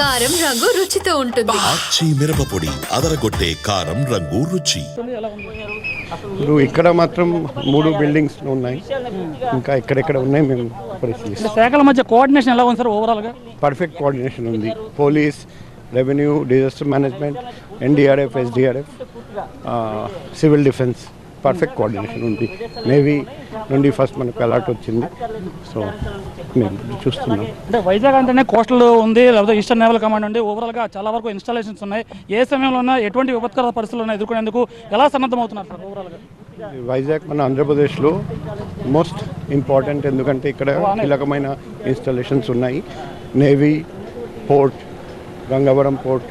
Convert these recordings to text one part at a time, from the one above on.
కారం రంగు రుచితో ఉంటుంది. ఆచి మిరపపొడి అదరగొట్టే కారం రంగు రుచి. ఇప్పుడు ఇక్కడ మాత్రం 3 బిల్డింగ్స్ ఉన్నాయి. ఇంకా ఎక్కడెక్కడ ఉన్నాయి మేము పరిశీలిస్తాం. శాఖల మధ్య కోఆర్డినేషన్ ఎలా ఉంది సార్ ఓవరాల్గా? పర్ఫెక్ట్ కోఆర్డినేషన్ ఉంది. Police, revenue, disaster management, NDRF, SDRF, civil defence perfect coordination ఉంది. నేవీ నుండి ఫస్ట్ మనకు అలర్ట్ వచ్చింది. సో మేము చూస్తున్నాం. అంటే వైజాగ్ అంటేనే కోస్టల్ ఉంది, లేకపోతే ఈస్టర్న్ నేవల్ కమాండ్ ఉంది. ఓవరాల్గా చాలా వరకు ఇన్స్టాలేషన్స్ ఉన్నాయి. ఏ సమయంలో ఉన్నా ఎటువంటి విపత్కర పరిస్థితులను ఎదుర్కొనేందుకు ఎలా సన్నద్ధమవుతున్నారు సార్ ఓవరాల్గా? వైజాగ్ మన ఆంధ్రప్రదేశ్లో మోస్ట్ ఇంపార్టెంట్, ఎందుకంటే ఇక్కడ కీలకమైన ఇన్స్టాలేషన్స్ ఉన్నాయి. Navy, port, Gangavaram port,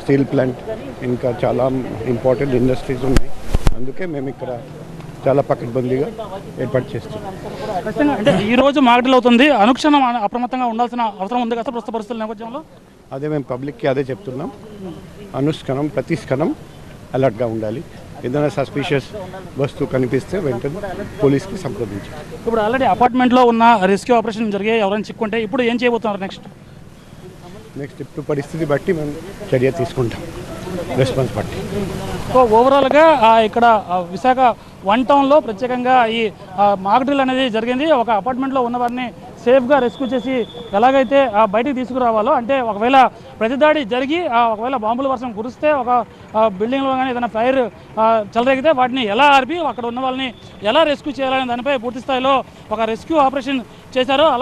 steel plant, ఇంకా చాలా ఇంపార్టెంట్ ఇండస్ట్రీస్ ఉన్నాయి. అందుకే మేము ఇక్కడ చాలా పకడ్బందీగా ఏర్పాటు చేస్తున్నాం. ఖచ్చితంగా అంటే ఈ రోజు మాగడిలో అవుతుంది, అనుక్షణం అప్రమత్తంగా ఉండాల్సిన అవసరం ఉంది కదా ప్రస్తుత పరిస్థితుల నేపథ్యంలో? అదే మేము పబ్లిక్కి అదే చెప్తున్నాం. అనుష్కణం ప్రతి క్షణం అలర్ట్గా ఉండాలి. ఏదైనా సస్పిషియస్ వస్తువు కనిపిస్తే వెంటనే పోలీస్కి సంప్రదించాలి. ఇప్పుడు ఆల్రెడీ అపార్ట్మెంట్లో ఉన్న రెస్క్యూ ఆపరేషన్ జరిగే ఎవరైనా చిక్కుంటే ఇప్పుడు ఏం చేయబోతున్నారు నెక్స్ట్? ఇప్పుడు పరిస్థితి బట్టి మేము చర్య తీసుకుంటాం, రెస్పాన్స్ బట్టి. సో ఓవరాల్గా ఇక్కడ విశాఖ 1 టౌన్లో ప్రత్యేకంగా ఈ మాక్ డ్రిల్ అనేది జరిగింది. ఒక అపార్ట్మెంట్లో ఉన్న వారిని సేఫ్గా రెస్క్యూ చేసి ఎలాగైతే బయటికి తీసుకురావాలో, అంటే ఒకవేళ ప్రతిదాడి జరిగి ఒకవేళ బాంబుల వర్షం కురిస్తే ఒక బిల్డింగ్లో కానీ ఏదైనా ఫైర్ చెలరేగితే వాటిని ఎలా ఆర్పి అక్కడ ఉన్న వాళ్ళని ఎలా రెస్క్యూ చేయాలనే దానిపై పూర్తి స్థాయిలో ఒక రెస్క్యూ ఆపరేషన్ చేశారు.